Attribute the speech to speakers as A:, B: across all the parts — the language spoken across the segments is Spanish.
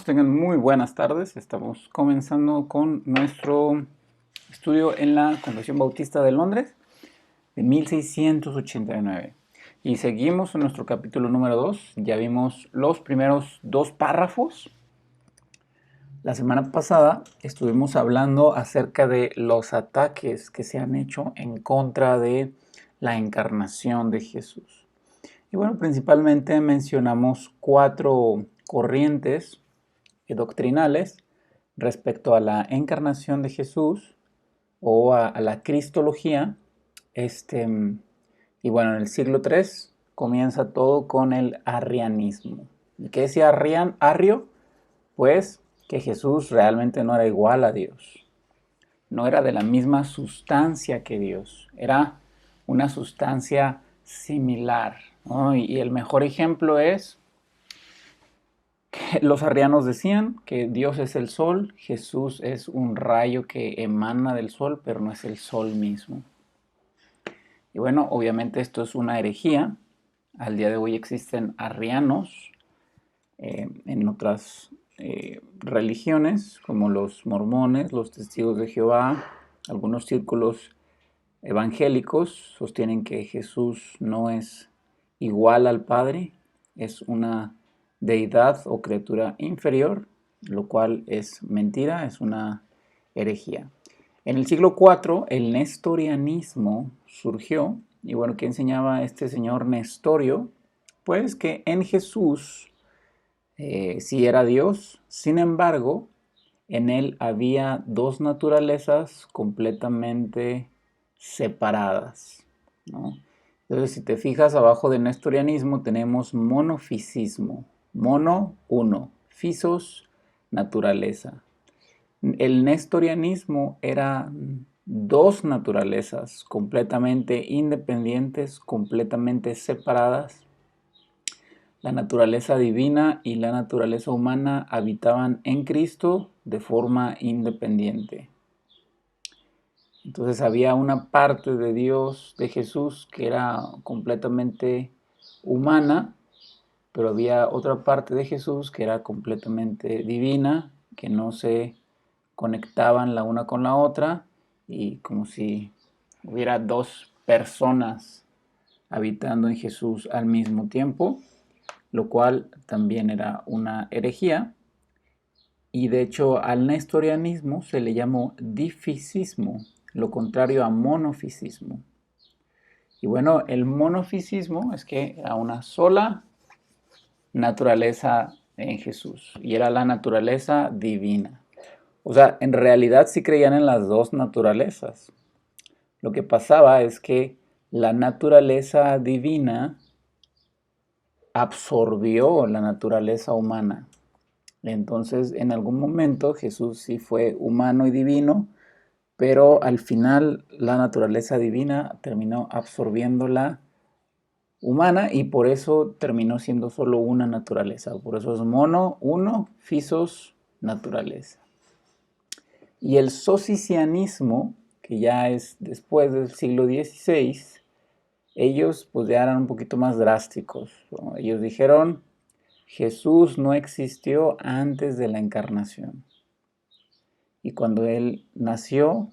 A: hermanos, tengan muy buenas tardes. Estamos comenzando con nuestro estudio en la Confesión Bautista de Londres de 1689. Y seguimos en nuestro capítulo número 2. Ya vimos los primeros dos párrafos. La semana pasada estuvimos hablando acerca de los ataques que se han hecho en contra de la encarnación de Jesús. Y bueno, principalmente mencionamos 4 corrientes doctrinales respecto a la encarnación de Jesús o a la cristología. Y bueno, en el siglo III comienza todo con el arrianismo. ¿Y qué decía Arrio? Pues que Jesús realmente no era igual a Dios. No era de la misma sustancia que Dios. Era una sustancia similar, ¿no? Y el mejor ejemplo es los arrianos decían que Dios es el sol, Jesús es un rayo que emana del sol, pero no es el sol mismo. Y bueno, obviamente esto es una herejía. Al día de hoy existen arrianos en otras religiones, como los mormones, los testigos de Jehová. Algunos círculos evangélicos sostienen que Jesús no es igual al Padre, es una deidad o criatura inferior, lo cual es mentira, es una herejía. En el siglo IV el nestorianismo surgió, y bueno, ¿qué enseñaba este señor Nestorio? Pues que en Jesús sí era Dios, sin embargo, en él había dos naturalezas completamente separadas, ¿no? Entonces, si te fijas, abajo de nestorianismo tenemos monofisismo. Mono, uno. Fisos, naturaleza. El nestorianismo era dos naturalezas completamente independientes, completamente separadas. La naturaleza divina y la naturaleza humana habitaban en Cristo de forma independiente. Entonces había una parte de Dios, de Jesús, que era completamente humana, pero había otra parte de Jesús que era completamente divina, que no se conectaban la una con la otra, y como si hubiera dos personas habitando en Jesús al mismo tiempo, lo cual también era una herejía. Y de hecho al nestorianismo se le llamó difisismo, lo contrario a monofisismo. Y bueno, el monofisismo es que era una sola naturaleza en Jesús, y era la naturaleza divina. O sea, en realidad sí creían en las dos naturalezas. Lo que pasaba es que la naturaleza divina absorbió la naturaleza humana. Entonces, en algún momento Jesús sí fue humano y divino, pero al final la naturaleza divina terminó absorbiendo la humana y por eso terminó siendo solo una naturaleza. Por eso es mono, uno, fisos, naturaleza. Y el socicianismo, que ya es después del siglo XVI, ellos pues ya eran un poquito más drásticos, ¿no? Ellos dijeron: Jesús no existió antes de la encarnación. Y cuando Él nació,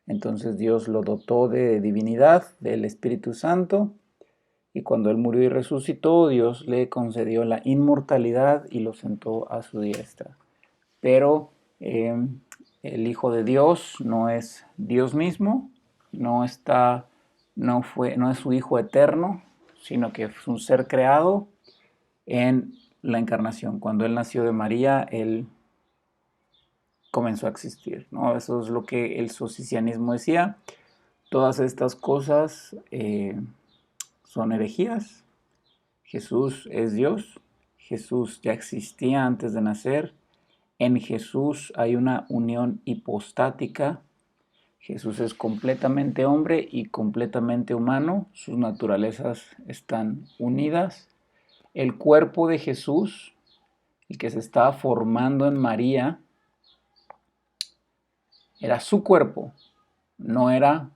A: entonces Dios lo dotó de divinidad, del Espíritu Santo. Y cuando Él murió y resucitó, Dios le concedió la inmortalidad y lo sentó a su diestra. Pero el Hijo de Dios no es Dios mismo, no es su Hijo eterno, sino que es un ser creado en la encarnación. Cuando Él nació de María, Él comenzó a existir, ¿no? Eso es lo que el socicianismo decía. Todas estas cosas son herejías. Jesús es Dios. Jesús ya existía antes de nacer. En Jesús hay una unión hipostática. Jesús es completamente hombre y completamente humano. Sus naturalezas están unidas. El cuerpo de Jesús, el que se estaba formando en María, era su cuerpo. No era,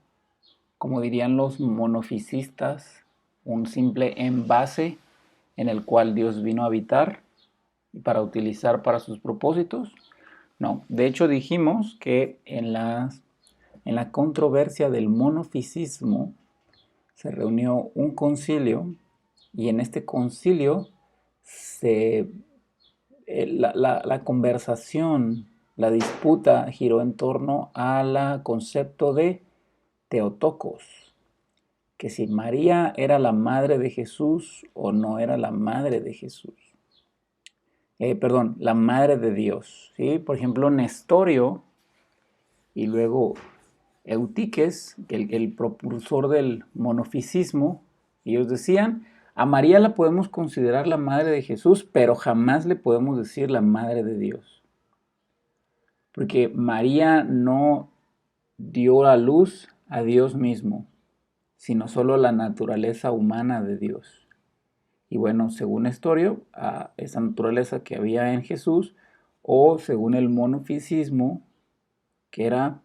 A: como dirían los monofisistas, un simple envase en el cual Dios vino a habitar. para utilizar para sus propósitos? No, de hecho dijimos que en la controversia del monofisismo se reunió un concilio y en este concilio la conversación, la disputa giró en torno al concepto de Teotocos, que si María era la madre de Jesús o no era la madre de Jesús. Perdón, la madre de Dios. ¿Sí? Por ejemplo, Nestorio y luego Eutiques, el propulsor del monofisismo, ellos decían, a María la podemos considerar la madre de Jesús, pero jamás le podemos decir la madre de Dios. Porque María no dio a luz a Dios mismo, sino solo la naturaleza humana de Dios. Y bueno, según Nestorio, esa naturaleza que había en Jesús, o según el monofisismo, que era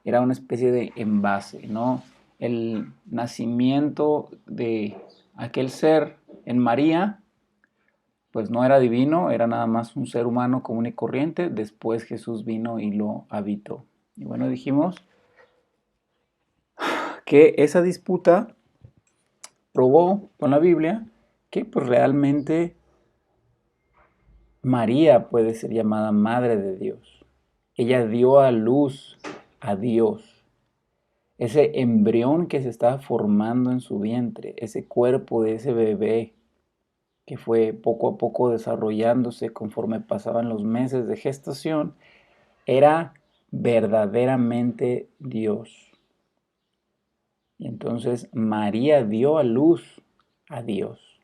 A: una especie de envase, ¿no? El nacimiento de aquel ser en María, pues no era divino, era nada más un ser humano común y corriente. Después Jesús vino y lo habitó. Y bueno, dijimos que esa disputa probó con la Biblia que pues realmente María puede ser llamada Madre de Dios. Ella dio a luz a Dios. Ese embrión que se estaba formando en su vientre, ese cuerpo de ese bebé que fue poco a poco desarrollándose conforme pasaban los meses de gestación, era verdaderamente Dios. Y entonces María dio a luz a Dios.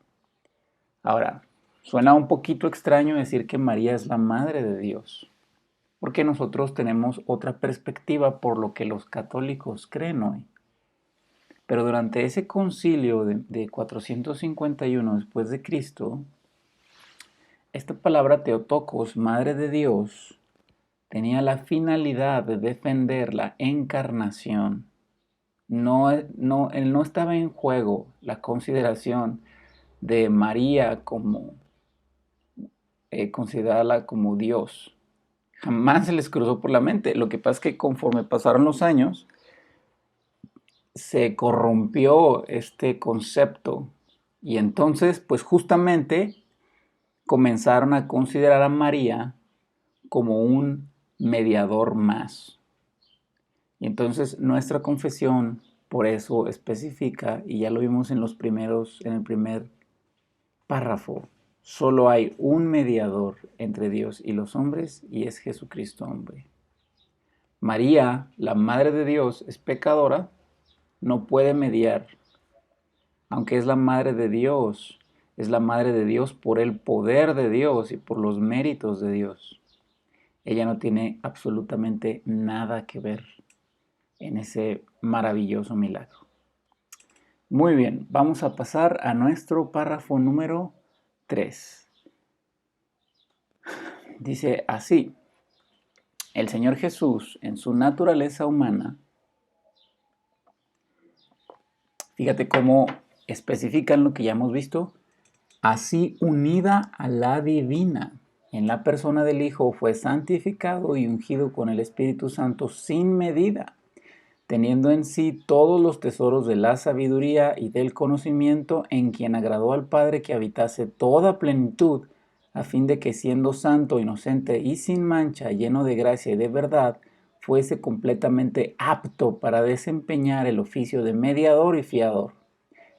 A: Ahora, suena un poquito extraño decir que María es la madre de Dios, porque nosotros tenemos otra perspectiva por lo que los católicos creen hoy. Pero durante ese concilio de 451 después de Cristo, esta palabra Teotocos, Madre de Dios, tenía la finalidad de defender la encarnación. No estaba en juego la consideración de María como considerarla como Dios. Jamás se les cruzó por la mente. Lo que pasa es que conforme pasaron los años, se corrompió este concepto y entonces, pues justamente comenzaron a considerar a María como un mediador más. Y entonces nuestra confesión por eso especifica, y ya lo vimos en el primer párrafo, solo hay un mediador entre Dios y los hombres y es Jesucristo hombre. María, la Madre de Dios, es pecadora, no puede mediar, aunque es la Madre de Dios, es la Madre de Dios por el poder de Dios y por los méritos de Dios. Ella no tiene absolutamente nada que ver en ese maravilloso milagro. Muy bien, vamos a pasar a nuestro párrafo número 3. Dice así, el Señor Jesús en su naturaleza humana, fíjate cómo especifican lo que ya hemos visto, así unida a la divina, en la persona del Hijo fue santificado y ungido con el Espíritu Santo sin medida, teniendo en sí todos los tesoros de la sabiduría y del conocimiento, en quien agradó al Padre que habitase toda plenitud, a fin de que siendo santo, inocente y sin mancha, lleno de gracia y de verdad, fuese completamente apto para desempeñar el oficio de mediador y fiador,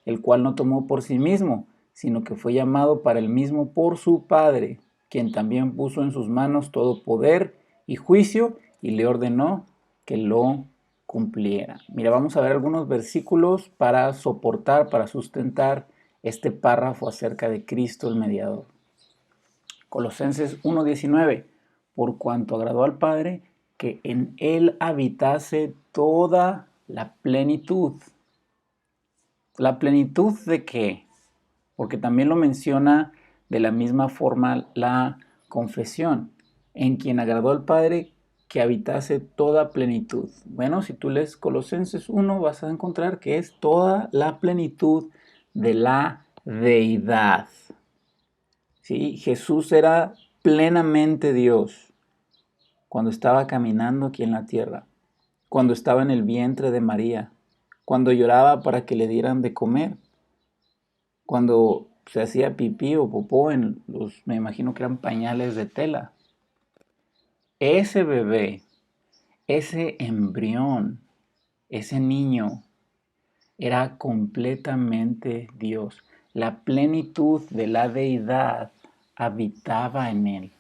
A: el cual no tomó por sí mismo, sino que fue llamado para el mismo por su Padre, quien también puso en sus manos todo poder y juicio y le ordenó que lo cumpliera. Mira, vamos a ver algunos versículos para soportar, para sustentar este párrafo acerca de Cristo el mediador. Colosenses 1:19, por cuanto agradó al Padre que en él habitase toda la plenitud. ¿La plenitud de qué? Porque también lo menciona de la misma forma la confesión, en quien agradó al Padre que habitase toda plenitud. Bueno, si tú lees Colosenses 1 vas a encontrar que es toda la plenitud de la deidad. ¿sí? Jesús era plenamente Dios cuando estaba caminando aquí en la tierra, cuando estaba en el vientre de María, cuando lloraba para que le dieran de comer, cuando se hacía pipí o popó en los, me imagino que eran pañales de tela. Ese bebé, ese embrión, ese niño era completamente Dios. La plenitud de la deidad habitaba en él.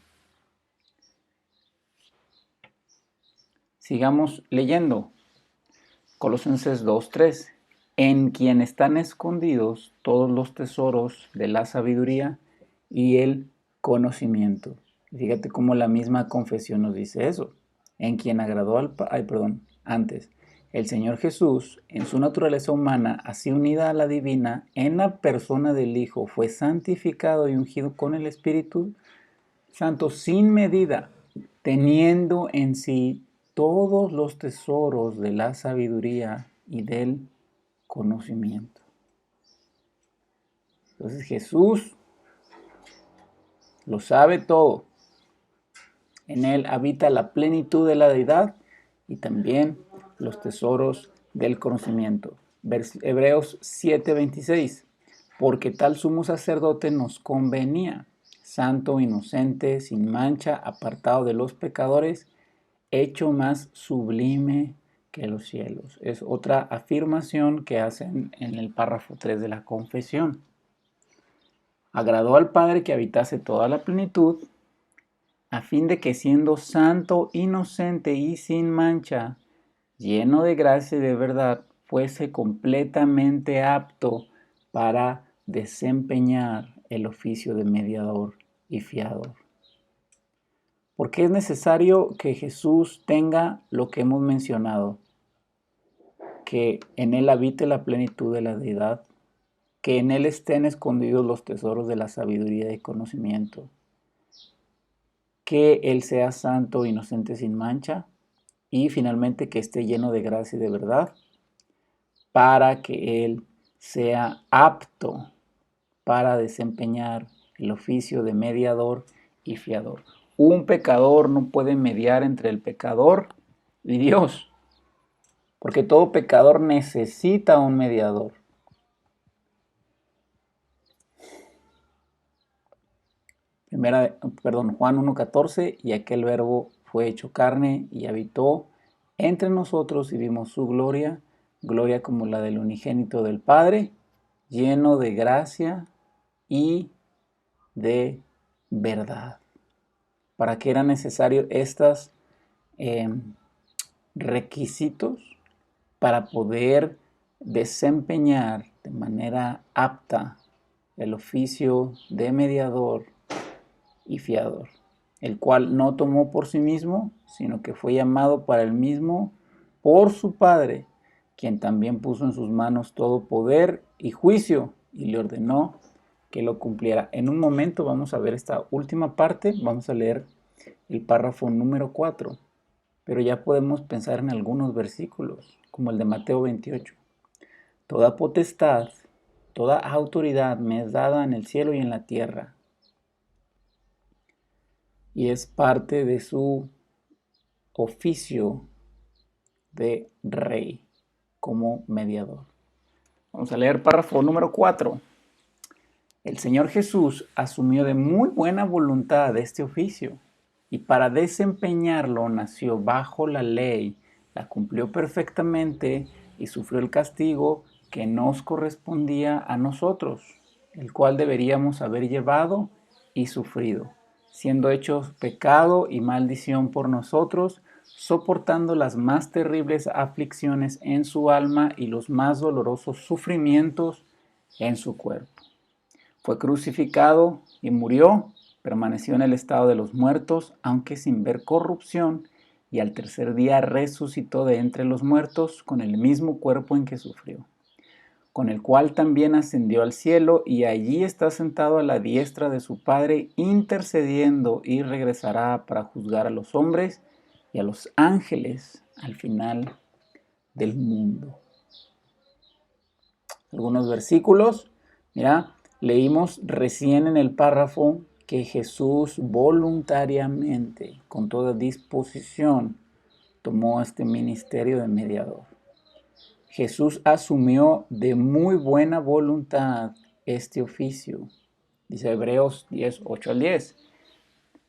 A: Sigamos leyendo. Colosenses 2:3. En quien están escondidos todos los tesoros de la sabiduría y el conocimiento. Fíjate cómo la misma confesión nos dice eso. En quien agradó antes. El Señor Jesús, en su naturaleza humana, así unida a la divina, en la persona del Hijo, fue santificado y ungido con el Espíritu Santo sin medida, teniendo en sí todos los tesoros de la sabiduría y del conocimiento. Entonces Jesús lo sabe todo. En él habita la plenitud de la deidad y también los tesoros del conocimiento. Hebreos 7:26. Porque tal sumo sacerdote nos convenía, santo, inocente, sin mancha, apartado de los pecadores, hecho más sublime que los cielos. Es otra afirmación que hacen en el párrafo 3 de la confesión. Agradó al Padre que habitase toda la plenitud, a fin de que siendo santo, inocente y sin mancha, lleno de gracia y de verdad, fuese completamente apto para desempeñar el oficio de mediador y fiador. Porque es necesario que Jesús tenga lo que hemos mencionado, que en Él habite la plenitud de la deidad, que en Él estén escondidos los tesoros de la sabiduría y conocimiento, que Él sea santo, inocente, sin mancha, y finalmente que esté lleno de gracia y de verdad, para que Él sea apto para desempeñar el oficio de mediador y fiador. Un pecador no puede mediar entre el pecador y Dios, porque todo pecador necesita un mediador. Juan 1:14, y aquel verbo fue hecho carne y habitó entre nosotros y vimos su gloria, gloria como la del unigénito del Padre, lleno de gracia y de verdad. ¿Para qué eran necesarios estos requisitos? Para poder desempeñar de manera apta el oficio de mediador y fiador, el cual no tomó por sí mismo, sino que fue llamado para el mismo por su Padre, quien también puso en sus manos todo poder y juicio y le ordenó que lo cumpliera. En un momento vamos a ver esta última parte, vamos a leer el párrafo número 4, pero ya podemos pensar en algunos versículos, como el de Mateo 28. Toda potestad, toda autoridad me es dada en el cielo y en la tierra. Y es parte de su oficio de rey como mediador. Vamos a leer párrafo número 4. El Señor Jesús asumió de muy buena voluntad este oficio y para desempeñarlo nació bajo la ley, la cumplió perfectamente y sufrió el castigo que nos correspondía a nosotros, el cual deberíamos haber llevado y sufrido, siendo hecho pecado y maldición por nosotros, soportando las más terribles aflicciones en su alma y los más dolorosos sufrimientos en su cuerpo. Fue crucificado y murió, permaneció en el estado de los muertos, aunque sin ver corrupción, y al tercer día resucitó de entre los muertos con el mismo cuerpo en que sufrió, con el cual también ascendió al cielo y allí está sentado a la diestra de su Padre, intercediendo, y regresará para juzgar a los hombres y a los ángeles al final del mundo. Algunos versículos, mira, leímos recién en el párrafo que Jesús voluntariamente, con toda disposición, tomó este ministerio de mediador. Jesús asumió de muy buena voluntad este oficio. Dice Hebreos 10, 8 al 10.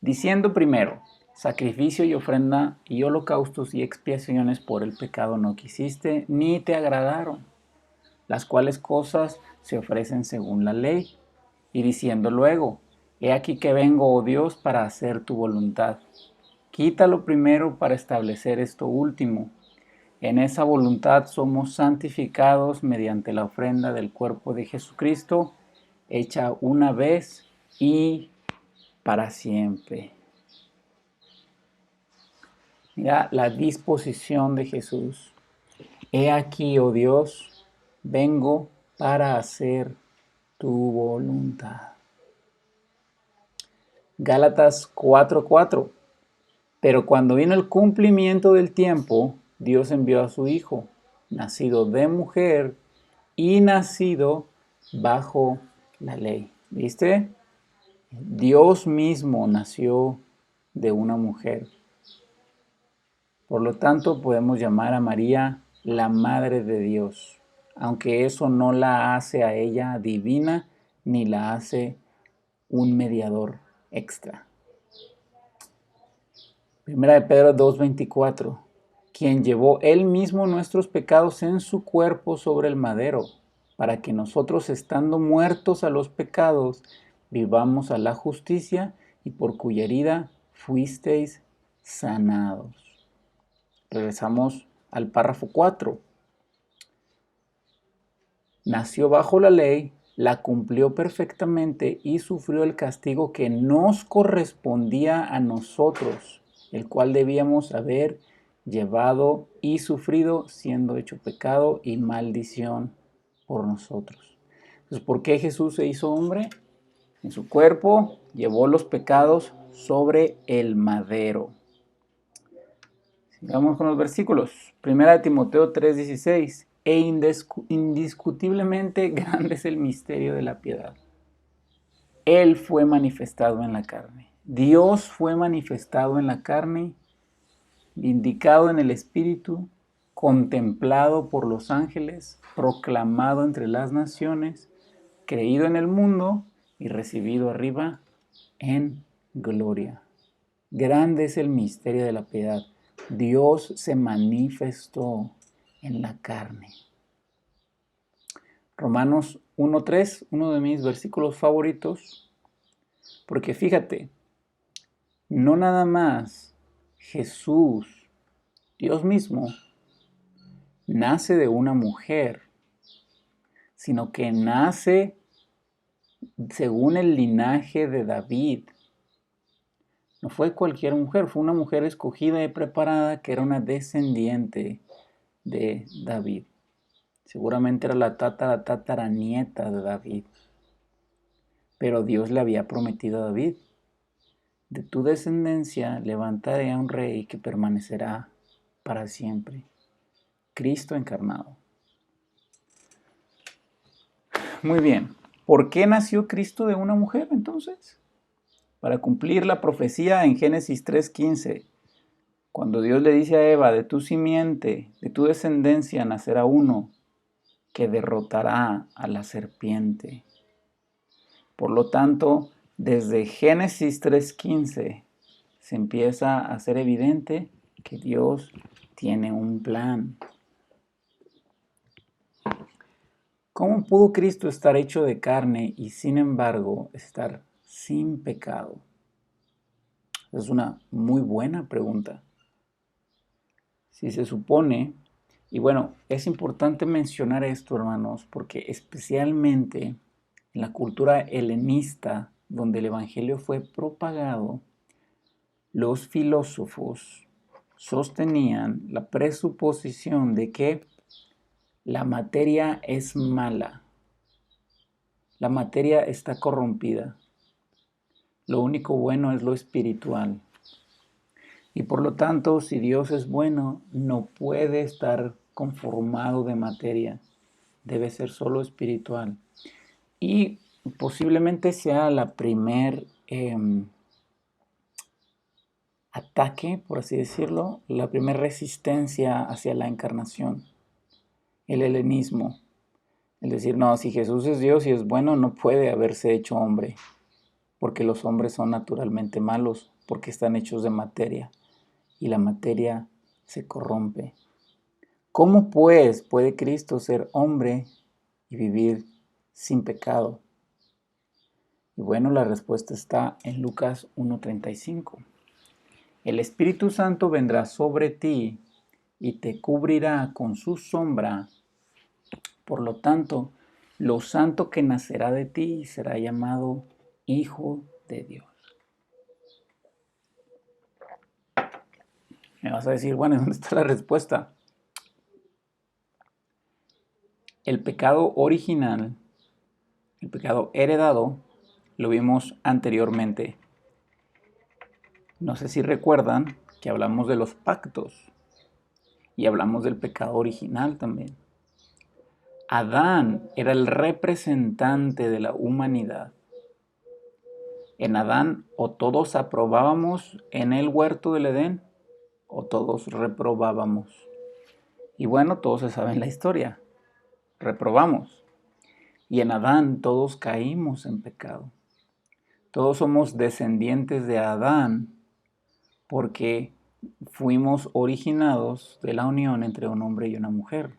A: Diciendo primero, sacrificio y ofrenda y holocaustos y expiaciones por el pecado no quisiste, ni te agradaron, las cuales cosas se ofrecen según la ley. Y diciendo luego, he aquí que vengo, oh Dios, para hacer tu voluntad. Quítalo primero para establecer esto último. En esa voluntad somos santificados mediante la ofrenda del cuerpo de Jesucristo, hecha una vez y para siempre. Mira la disposición de Jesús. He aquí, oh Dios, vengo para hacer tu voluntad. Gálatas 4:4. Pero cuando vino el cumplimiento del tiempo, Dios envió a su Hijo, nacido de mujer y nacido bajo la ley. ¿Viste? Dios mismo nació de una mujer. Por lo tanto, podemos llamar a María la Madre de Dios, aunque eso no la hace a ella divina ni la hace un mediador extra. Primera de Pedro 2:24, quien llevó él mismo nuestros pecados en su cuerpo sobre el madero, para que nosotros, estando muertos a los pecados, vivamos a la justicia, y por cuya herida fuisteis sanados. Regresamos al párrafo 4. Nació bajo la ley, la cumplió perfectamente y sufrió el castigo que nos correspondía a nosotros, el cual debíamos haber llevado y sufrido, siendo hecho pecado y maldición por nosotros. Entonces, ¿por qué Jesús se hizo hombre? En su cuerpo llevó los pecados sobre el madero. Sigamos con los versículos. Primera de Timoteo 3:16. E indiscutiblemente grande es el misterio de la piedad. Él fue manifestado en la carne. Dios fue manifestado en la carne, vindicado en el Espíritu, contemplado por los ángeles, proclamado entre las naciones, creído en el mundo y recibido arriba en gloria. Grande es el misterio de la piedad. Dios se manifestó en la carne. Romanos 1:3, uno de mis versículos favoritos, porque fíjate, no nada más Jesús, Dios mismo, nace de una mujer, sino que nace según el linaje de David. No fue cualquier mujer, fue una mujer escogida y preparada que era una descendiente de David. Seguramente era la tataranieta de David. Pero Dios le había prometido a David, de tu descendencia levantaré a un rey que permanecerá para siempre. Cristo encarnado. Muy bien. ¿Por qué nació Cristo de una mujer entonces? Para cumplir la profecía en Génesis 3:15. Cuando Dios le dice a Eva, de tu simiente, de tu descendencia nacerá uno que derrotará a la serpiente. Por lo tanto, desde Génesis 3:15 se empieza a hacer evidente que Dios tiene un plan. ¿Cómo pudo Cristo estar hecho de carne y sin embargo estar sin pecado? Es una muy buena pregunta. Si se supone, y bueno, es importante mencionar esto, hermanos, porque especialmente en la cultura helenista, donde el evangelio fue propagado, los filósofos sostenían la presuposición de que la materia es mala, la materia está corrompida, lo único bueno es lo espiritual. Y por lo tanto, si Dios es bueno, no puede estar conformado de materia, debe ser solo espiritual. Y posiblemente sea la primer ataque, por así decirlo, la primera resistencia hacia la encarnación, el helenismo. Es decir, no, si Jesús es Dios y es bueno, no puede haberse hecho hombre, porque los hombres son naturalmente malos, porque están hechos de materia, y la materia se corrompe. ¿Cómo pues puede Cristo ser hombre y vivir sin pecado? Y bueno, la respuesta está en Lucas 1:35. El Espíritu Santo vendrá sobre ti y te cubrirá con su sombra. Por lo tanto, lo santo que nacerá de ti será llamado Hijo de Dios. Me vas a decir, bueno, ¿dónde está la respuesta? El pecado original, el pecado heredado, lo vimos anteriormente. No sé si recuerdan que hablamos de los pactos y hablamos del pecado original también. Adán era el representante de la humanidad. En Adán o todos aprobábamos en el huerto del Edén o todos reprobábamos. Y bueno, todos se saben la historia. Reprobamos. Y en Adán todos caímos en pecado. Todos somos descendientes de Adán porque fuimos originados de la unión entre un hombre y una mujer.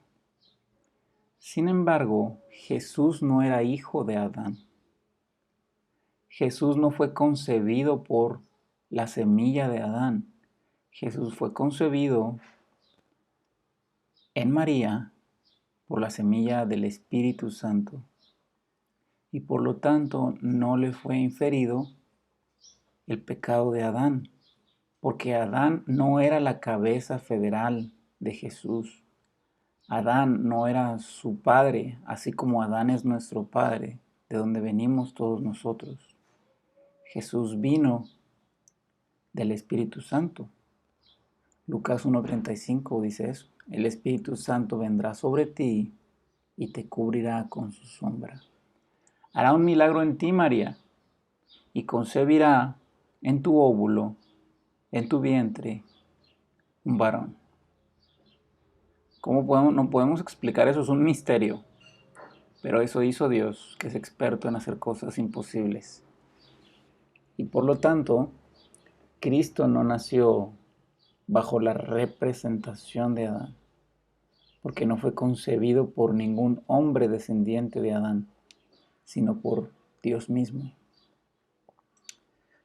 A: Sin embargo, Jesús no era hijo de Adán. Jesús no fue concebido por la semilla de Adán. Jesús fue concebido en María por la semilla del Espíritu Santo. Y por lo tanto no le fue inferido el pecado de Adán, porque Adán no era la cabeza federal de Jesús. Adán no era su padre, así como Adán es nuestro padre, de donde venimos todos nosotros. Jesús vino del Espíritu Santo. Lucas 1:35 dice eso. El Espíritu Santo vendrá sobre ti y te cubrirá con su sombra. Hará un milagro en ti, María, y concebirá en tu óvulo, en tu vientre, un varón. No podemos explicar eso, es un misterio. Pero eso hizo Dios, que es experto en hacer cosas imposibles. Y por lo tanto, Cristo no nació bajo la representación de Adán, porque no fue concebido por ningún hombre descendiente de Adán, sino por Dios mismo.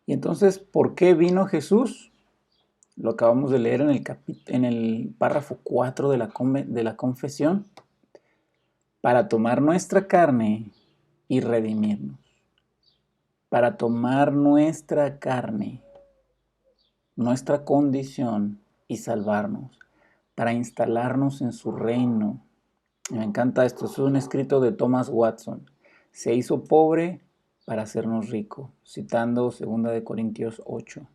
A: Y entonces, ¿por qué vino Jesús? Lo acabamos de leer en el párrafo 4 de la confesión. Para tomar nuestra carne y redimirnos. Para tomar nuestra carne, nuestra condición y salvarnos. Para instalarnos en su reino. Me encanta esto, es un escrito de Thomas Watson. Se hizo pobre para hacernos rico, citando 2 Corintios 8.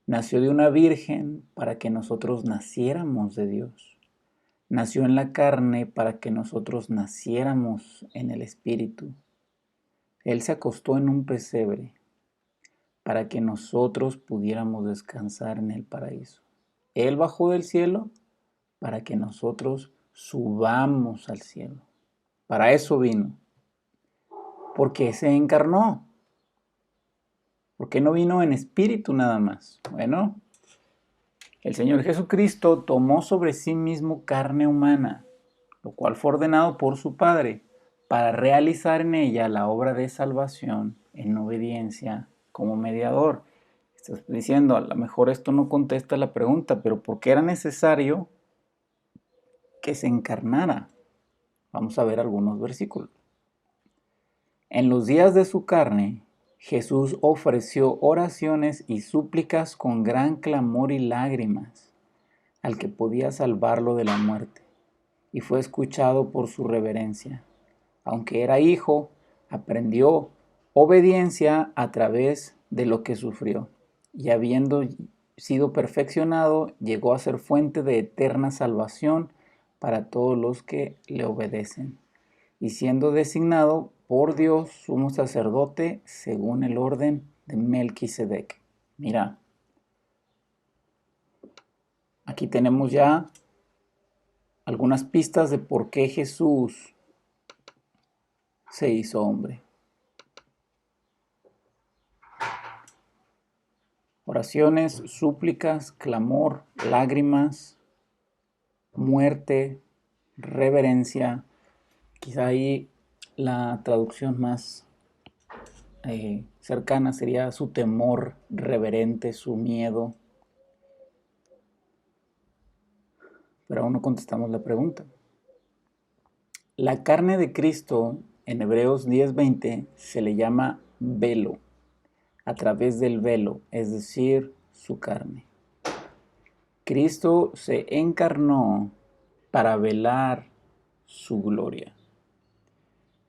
A: Nació de una virgen para que nosotros naciéramos de Dios. Nació en la carne para que nosotros naciéramos en el Espíritu. Él se acostó en un pesebre para que nosotros pudiéramos descansar en el paraíso. Él bajó del cielo para que nosotros subamos al cielo. Para eso vino. ¿Por qué se encarnó? ¿Por qué no vino en espíritu nada más? Bueno, el Señor Jesucristo tomó sobre sí mismo carne humana, lo cual fue ordenado por su Padre, para realizar en ella la obra de salvación en obediencia como mediador. Estás diciendo, a lo mejor esto no contesta la pregunta, pero ¿por qué era necesario que se encarnara? Vamos a ver algunos versículos. En los días de su carne, Jesús ofreció oraciones y súplicas con gran clamor y lágrimas al que podía salvarlo de la muerte, y fue escuchado por su reverencia. Aunque era hijo, aprendió obediencia a través de lo que sufrió, y habiendo sido perfeccionado, llegó a ser fuente de eterna salvación para todos los que le obedecen. Y siendo designado por Dios sumo sacerdote según el orden de Melquisedec. Mira, aquí tenemos ya algunas pistas de por qué Jesús se hizo hombre. Oraciones, súplicas, clamor, lágrimas, muerte, reverencia. Quizá ahí la traducción más cercana sería su temor reverente, su miedo. Pero aún no contestamos la pregunta. La carne de Cristo, en Hebreos 10:20, se le llama velo, a través del velo, es decir, su carne. Cristo se encarnó para velar su gloria.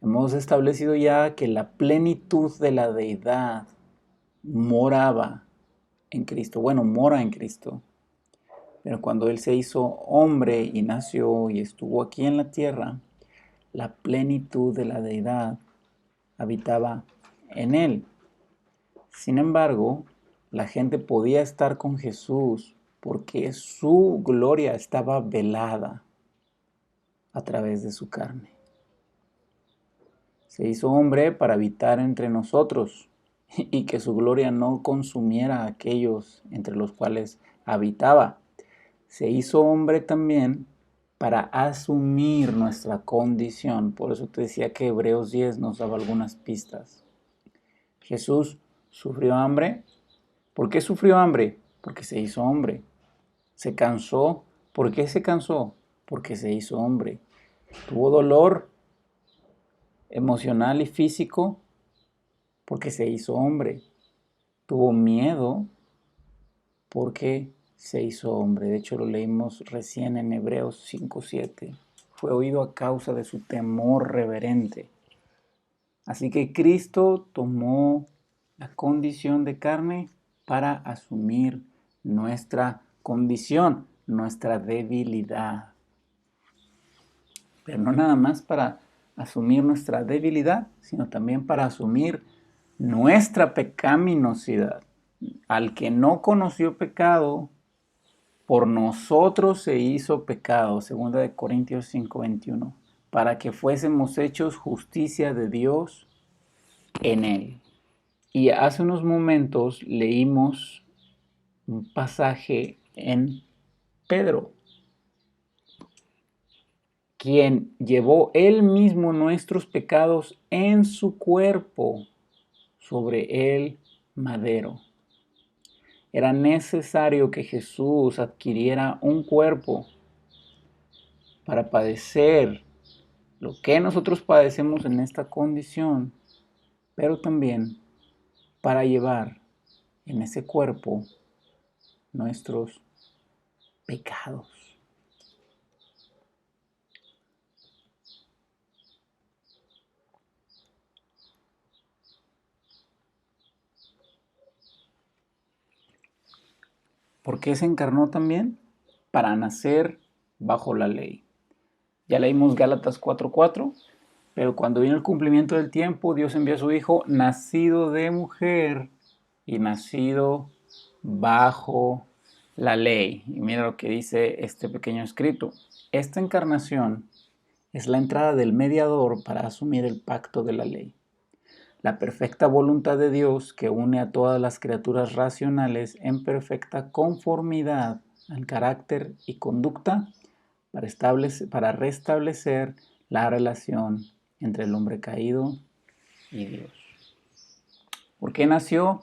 A: Hemos establecido ya que la plenitud de la deidad moraba en Cristo. Bueno, mora en Cristo. Pero cuando Él se hizo hombre y nació y estuvo aquí en la tierra, la plenitud de la deidad habitaba en Él. Sin embargo, la gente podía estar con Jesús porque su gloria estaba velada a través de su carne. Se hizo hombre para habitar entre nosotros y que su gloria no consumiera a aquellos entre los cuales habitaba. Se hizo hombre también para asumir nuestra condición. Por eso te decía que Hebreos 10 nos daba algunas pistas. Jesús sufrió hambre. ¿Por qué sufrió hambre? Porque se hizo hombre. Se cansó. ¿Por qué se cansó? Porque se hizo hombre. Tuvo dolor emocional y físico porque se hizo hombre. Tuvo miedo porque se hizo hombre. De hecho, lo leímos recién en Hebreos 5:7. Fue oído a causa de su temor reverente. Así que Cristo tomó la condición de carne para asumir nuestra condición, nuestra debilidad. Pero no nada más para asumir nuestra debilidad, sino también para asumir nuestra pecaminosidad. Al que no conoció pecado, por nosotros se hizo pecado, 2 Corintios 5:21, para que fuésemos hechos justicia de Dios en él. Y hace unos momentos leímos un pasaje en Pedro, quien llevó él mismo nuestros pecados en su cuerpo sobre el madero. Era necesario que Jesús adquiriera un cuerpo para padecer lo que nosotros padecemos en esta condición, pero también para llevar en ese cuerpo nuestros pecados. ¿Por qué se encarnó también? Para nacer bajo la ley. Ya leímos Gálatas 4:4, pero cuando vino el cumplimiento del tiempo, Dios envió a su Hijo, nacido de mujer y nacido bajo la ley. Y mira lo que dice este pequeño escrito. Esta encarnación es la entrada del mediador para asumir el pacto de la ley. La perfecta voluntad de Dios que une a todas las criaturas racionales en perfecta conformidad al carácter y conducta para restablecer la relación entre el hombre caído y Dios. ¿Por qué nació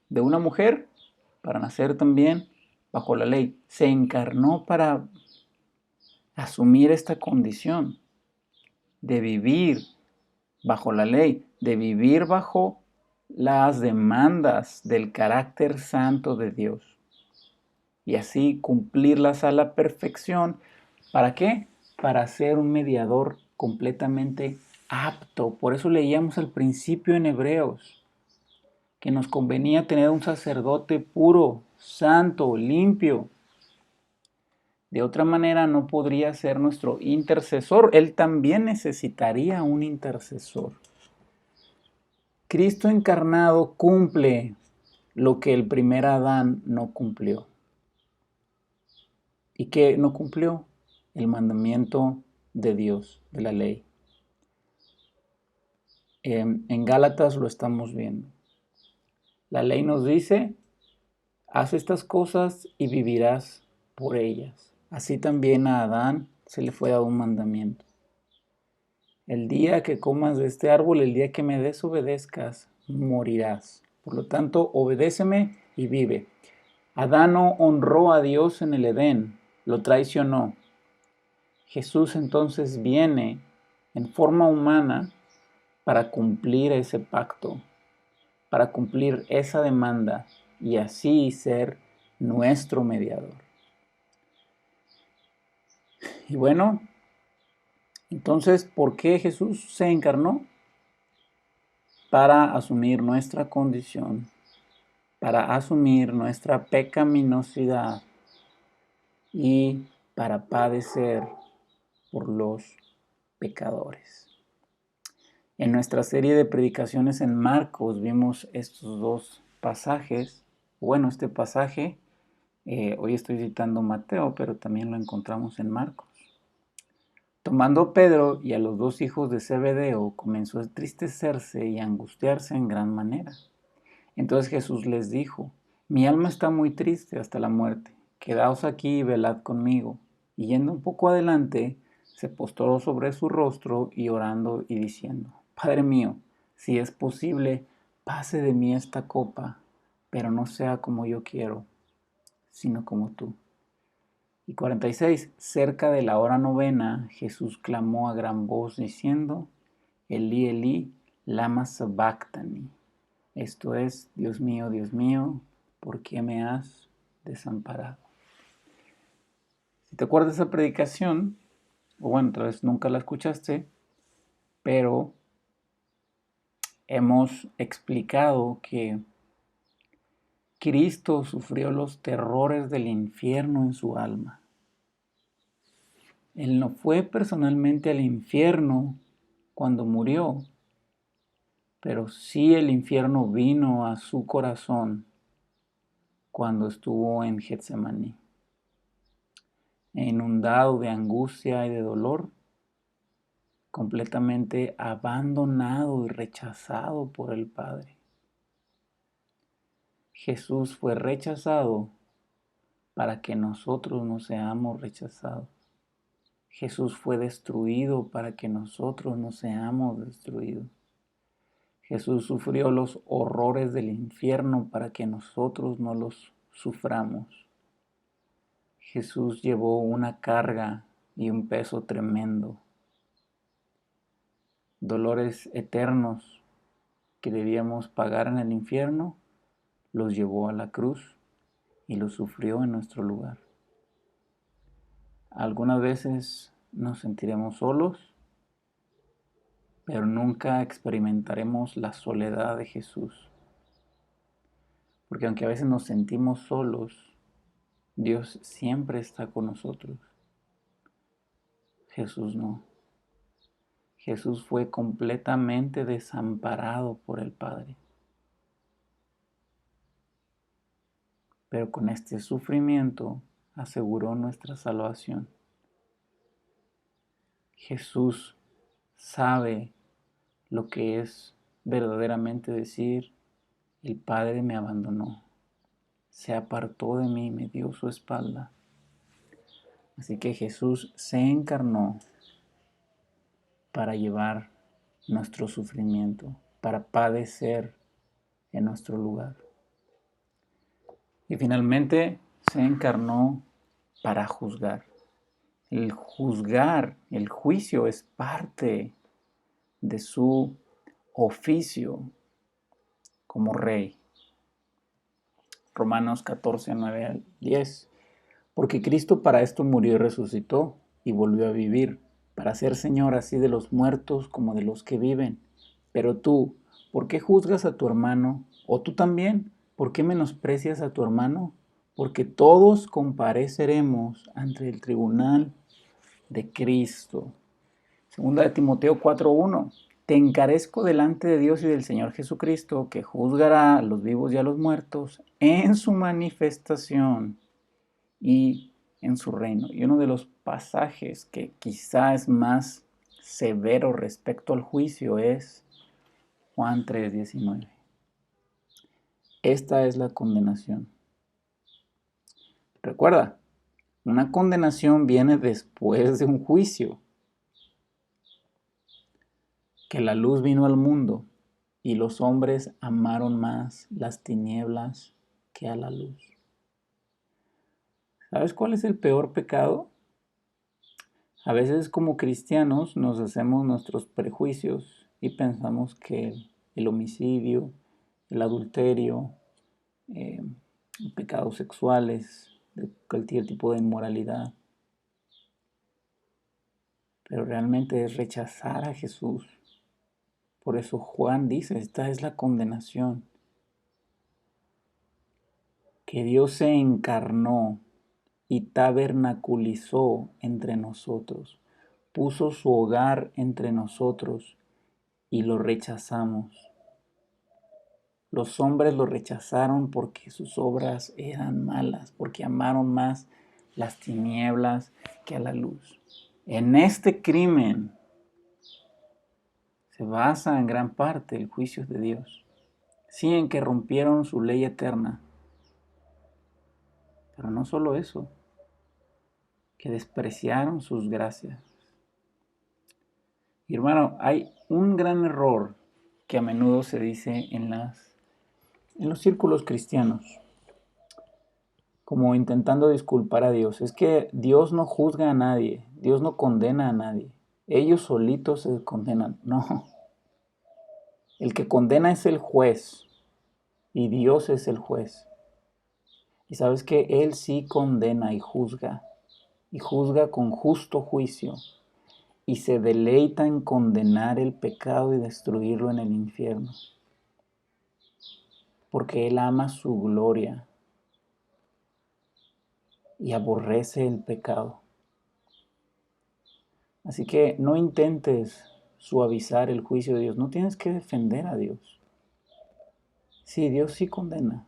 A: de una mujer? Para nacer también bajo la ley. Se encarnó para asumir esta condición de vivir bajo la ley, de vivir bajo las demandas del carácter santo de Dios y así cumplirlas a la perfección. ¿Para qué? Para ser un mediador completamente apto. Por eso leíamos al principio en Hebreos que nos convenía tener un sacerdote puro, santo, limpio. De otra manera no podría ser nuestro intercesor. Él también necesitaría un intercesor. Cristo encarnado cumple lo que el primer Adán no cumplió. ¿Y qué no cumplió? El mandamiento de Dios, de la ley. En Gálatas lo estamos viendo. La ley nos dice, haz estas cosas y vivirás por ellas. Así también a Adán se le fue dado un mandamiento. El día que comas de este árbol, el día que me desobedezcas, morirás. Por lo tanto, obedéceme y vive. Adán no honró a Dios en el Edén, lo traicionó. Jesús entonces viene en forma humana para cumplir ese pacto, para cumplir esa demanda y así ser nuestro mediador. Y bueno, entonces, ¿por qué Jesús se encarnó? Para asumir nuestra condición, para asumir nuestra pecaminosidad y para padecer por los pecadores. En nuestra serie de predicaciones en Marcos vimos estos dos pasajes. Bueno, este pasaje, hoy estoy citando Mateo, pero también lo encontramos en Marcos. Tomando Pedro y a los dos hijos de Zebedeo, comenzó a entristecerse y a angustiarse en gran manera. Entonces Jesús les dijo, mi alma está muy triste hasta la muerte, quedaos aquí y velad conmigo. Y yendo un poco adelante, se postró sobre su rostro y orando y diciendo, Padre mío, si es posible, pase de mí esta copa, pero no sea como yo quiero, sino como tú. Y 46, cerca de la hora novena, Jesús clamó a gran voz diciendo, Elí, Elí, lama sabactani. Esto es, Dios mío, ¿por qué me has desamparado? Si te acuerdas de esa predicación, o bueno, tal vez nunca la escuchaste, pero hemos explicado que Cristo sufrió los terrores del infierno en su alma. Él no fue personalmente al infierno cuando murió, pero sí el infierno vino a su corazón cuando estuvo en Getsemaní. Inundado de angustia y de dolor, completamente abandonado y rechazado por el Padre. Jesús fue rechazado para que nosotros no seamos rechazados. Jesús fue destruido para que nosotros no seamos destruidos. Jesús sufrió los horrores del infierno para que nosotros no los suframos. Jesús llevó una carga y un peso tremendo. Dolores eternos que debíamos pagar en el infierno, los llevó a la cruz y los sufrió en nuestro lugar. Algunas veces nos sentiremos solos, pero nunca experimentaremos la soledad de Jesús. Porque aunque a veces nos sentimos solos, Dios siempre está con nosotros. Jesús no. Jesús fue completamente desamparado por el Padre. Pero con este sufrimiento aseguró nuestra salvación. Jesús sabe lo que es verdaderamente decir, el Padre me abandonó, se apartó de mí, me dio su espalda. Así que Jesús se encarnó para llevar nuestro sufrimiento, para padecer en nuestro lugar. Y finalmente se encarnó para juzgar. El juzgar, el juicio es parte de su oficio como rey. Romanos 14, 9 al 10. Porque Cristo para esto murió y resucitó y volvió a vivir, para ser Señor así de los muertos como de los que viven. Pero tú, ¿por qué juzgas a tu hermano? ¿O tú también? ¿Por qué menosprecias a tu hermano? Porque todos compareceremos ante el tribunal de Cristo. Segunda de Timoteo 4:1. te encarezco delante de Dios y del Señor Jesucristo, que juzgará a los vivos y a los muertos en su manifestación y en su reino. Y uno de los pasajes que quizá es más severo respecto al juicio es Juan 3:19. Esta es la condenación. Recuerda, una condenación viene después de un juicio. Que la luz vino al mundo y los hombres amaron más las tinieblas que a la luz. ¿Sabes cuál es el peor pecado? A veces como cristianos nos hacemos nuestros prejuicios y pensamos que el homicidio, el adulterio, pecados sexuales, de cualquier tipo de inmoralidad, pero realmente es rechazar a Jesús. Por eso Juan dice, esta es la condenación. Que Dios se encarnó y tabernaculizó entre nosotros, puso su hogar entre nosotros y lo rechazamos. Los hombres lo rechazaron porque sus obras eran malas, porque amaron más las tinieblas que a la luz. En este crimen se basa en gran parte el juicio de Dios. Sí, en que rompieron su ley eterna, pero no solo eso, que despreciaron sus gracias. Y hermano, hay un gran error que a menudo se dice en los círculos cristianos, como intentando disculpar a Dios. Es que Dios no juzga a nadie, Dios no condena a nadie. Ellos solitos se condenan. No, el que condena es el juez y Dios es el juez. Y sabes que Él sí condena y juzga con justo juicio. Y se deleita en condenar el pecado y destruirlo en el infierno. Porque Él ama su gloria y aborrece el pecado. Así que no intentes suavizar el juicio de Dios. No tienes que defender a Dios. Sí, Dios sí condena.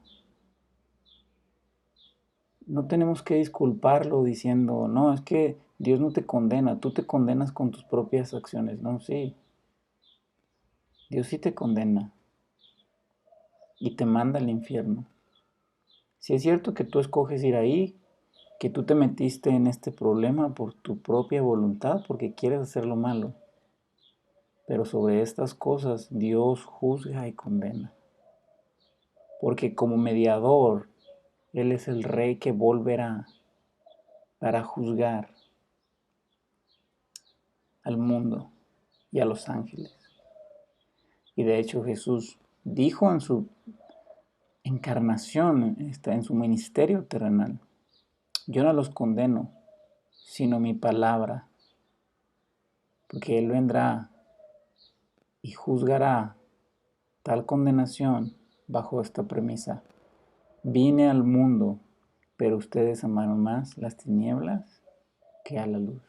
A: No tenemos que disculparlo diciendo, no, es que Dios no te condena, tú te condenas con tus propias acciones. No, sí. Dios sí te condena y te manda al infierno. Si es cierto que tú escoges ir ahí, que tú te metiste en este problema por tu propia voluntad, porque quieres hacer lo malo. Pero sobre estas cosas Dios juzga y condena. Porque como mediador, Él es el Rey que volverá para juzgar al mundo y a los ángeles. Y de hecho Jesús dijo en su encarnación, en su ministerio terrenal, yo no los condeno, sino mi palabra, porque Él vendrá y juzgará tal condenación bajo esta premisa. Vine al mundo, pero ustedes amaron más las tinieblas que a la luz.